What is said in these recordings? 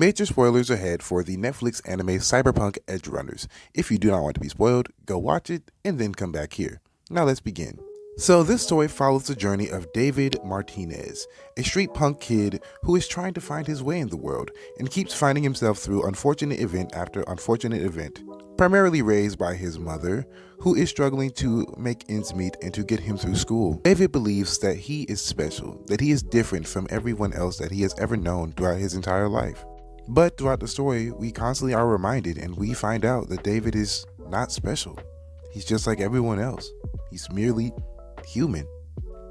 Major spoilers ahead for the Netflix anime Cyberpunk Edgerunners. If you do not want to be spoiled, go watch it and then come back here. Now let's begin. So this story follows the journey of David Martinez, a street punk kid who is trying to find his way in the world and keeps finding himself through unfortunate event after unfortunate event, primarily raised by his mother, who is struggling to make ends meet and to get him through school. David believes that he is special, that he is different from everyone else that he has ever known throughout his entire life. But throughout the story, we constantly are reminded and we find out that David is not special. He's just like everyone else. He's merely human.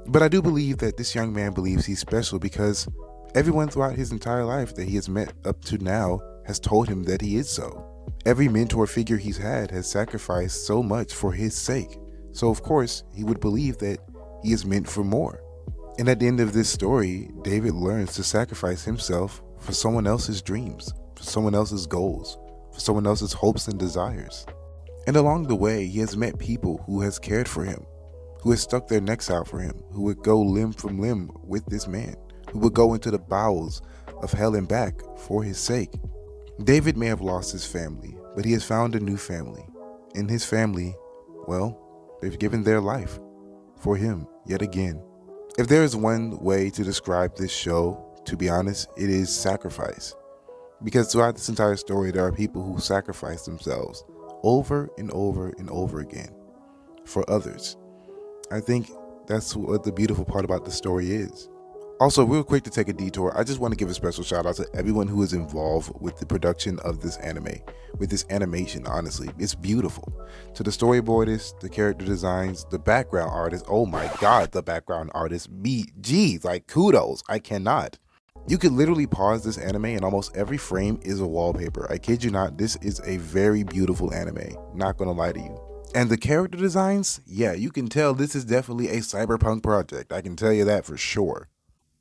But I do believe that this young man believes he's special because everyone throughout his entire life that he has met up to now has told him that he is so. Every mentor figure he's had has sacrificed so much for his sake. So of course, he would believe that he is meant for more. And at the end of this story, David learns to sacrifice himself for someone else's dreams, for someone else's goals, for someone else's hopes and desires. And along the way, he has met people who has cared for him, who has stuck their necks out for him, who would go limb from limb with this man, who would go into the bowels of hell and back for his sake. David may have lost his family, but he has found a new family. And his family, well, they've given their life for him yet again. If there is one way to describe this show, to be honest, it is sacrifice. Because throughout this entire story, there are people who sacrifice themselves over and over and over again for others. I think that's what the beautiful part about the story is. Also, real quick to take a detour, I just want to give a special shout out to everyone who is involved with the production of this anime, with this animation, honestly. It's beautiful. To the storyboardists, the character designs, the background artists, oh my god, the background artists, geez, like kudos, I cannot. You could literally pause this anime and almost every frame is a wallpaper. I kid you not, this is a very beautiful anime, not gonna lie to you. And the character designs, yeah, you can tell this is definitely a cyberpunk project, I can tell you that for sure.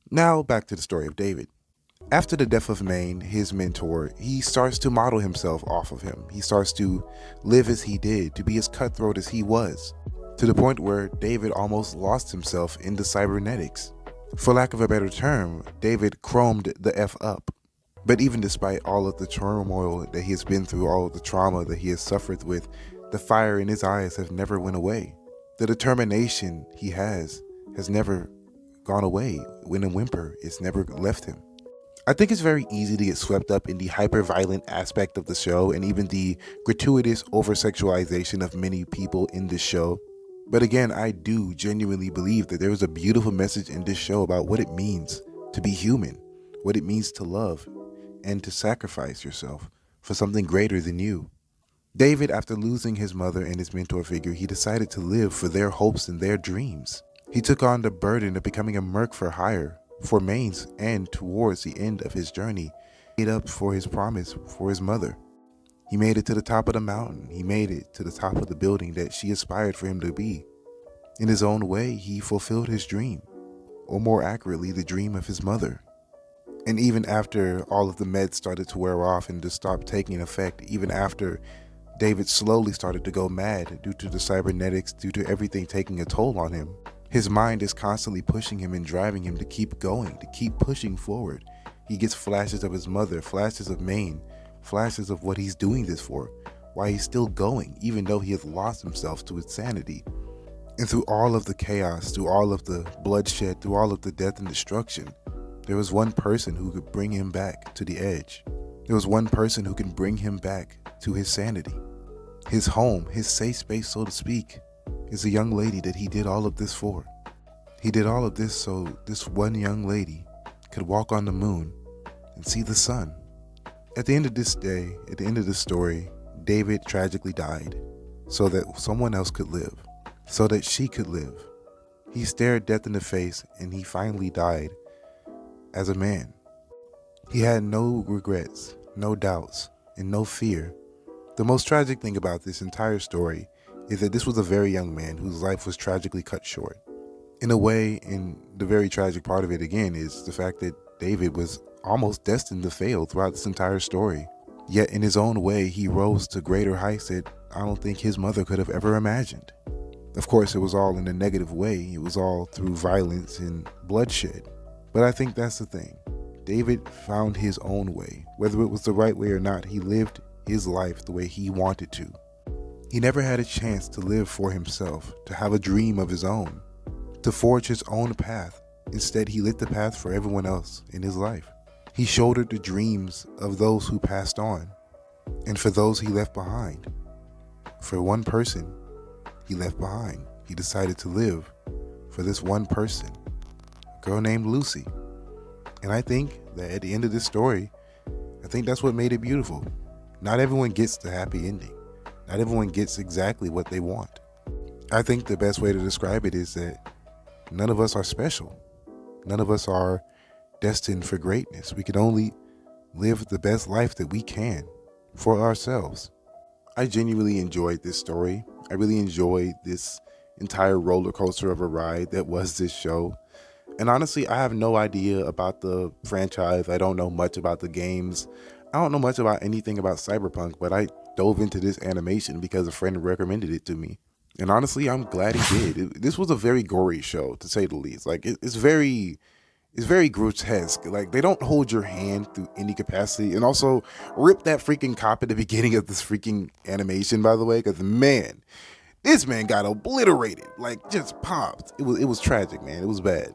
Now back to the story of David. After the death of Maine, his mentor, he starts to model himself off of him. He starts to live as he did, to be as cutthroat as he was, to the point where David almost lost himself in the cybernetics. For lack of a better term, David chromed the F up. But even despite all of the turmoil that he has been through, all of the trauma that he has suffered with, the fire in his eyes have never went away. The determination he has never gone away. When a whimper, it's never left him. I think it's very easy to get swept up in the hyper-violent aspect of the show and even the gratuitous over-sexualization of many people in this show. But again, I do genuinely believe that there is a beautiful message in this show about what it means to be human, what it means to love, and to sacrifice yourself for something greater than you. David, after losing his mother and his mentor figure, he decided to live for their hopes and their dreams. He took on the burden of becoming a merc for hire, for Maine's, and towards the end of his journey, he made up for his promise for his mother. He made it to the top of the mountain. He made it to the top of the building that she aspired for him to be. In his own way, he fulfilled his dream, or more accurately, the dream of his mother. And even after all of the meds started to wear off and to stop taking effect, even after David slowly started to go mad due to the cybernetics, due to everything taking a toll on him, his mind is constantly pushing him and driving him to keep going, to keep pushing forward. He gets flashes of his mother, flashes of Maine, flashes of what he's doing this for, why he's still going, even though he has lost himself to insanity. And through all of the chaos, through all of the bloodshed, through all of the death and destruction, there was one person who could bring him back to the edge. There was one person who can bring him back to his sanity. His home, his safe space, so to speak, is a young lady that he did all of this for. He did all of this so this one young lady could walk on the moon and see the sun. At the end of this day, at the end of this story, David tragically died so that someone else could live, so that she could live. He stared death in the face and he finally died as a man. He had no regrets, no doubts, and no fear. The most tragic thing about this entire story is that this was a very young man whose life was tragically cut short. In a way, and the very tragic part of it again is the fact that David was almost destined to fail throughout this entire story. Yet in his own way, he rose to greater heights that I don't think his mother could have ever imagined. Of course, it was all in a negative way. It was all through violence and bloodshed. But I think that's the thing. David found his own way. Whether it was the right way or not, he lived his life the way he wanted to. He never had a chance to live for himself, to have a dream of his own, to forge his own path. Instead, he lit the path for everyone else in his life. He shouldered the dreams of those who passed on, and for those he left behind. For one person he left behind, he decided to live for this one person, a girl named Lucy. And I think that at the end of this story, I think that's what made it beautiful. Not everyone gets the happy ending. Not everyone gets exactly what they want. I think the best way to describe it is that none of us are special. None of us are destined for greatness. We can only live the best life that we can for ourselves. I genuinely enjoyed this story. I really enjoyed this entire roller coaster of a ride that was this show. And honestly, I have no idea about the franchise. I don't know much about the games. I don't know much about anything about Cyberpunk, but I dove into this animation because a friend recommended it to me. And honestly, I'm glad he did. This was a very gory show, to say the least. Like, it's very grotesque. Like, they don't hold your hand through any capacity. And also, rip that freaking cop at the beginning of this freaking animation, by the way, because man, this man got obliterated. Like, just popped. It was tragic, man. It was bad.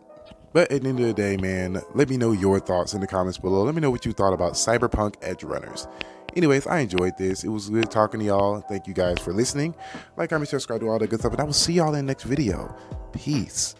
But at the end of the day, man, let me know your thoughts in the comments below. Let me know what you thought about Cyberpunk Edgerunners. Anyways, I enjoyed this. It was good talking to y'all. Thank you guys for listening. Like, comment, subscribe, do all that good stuff. And I will see y'all in the next video. Peace.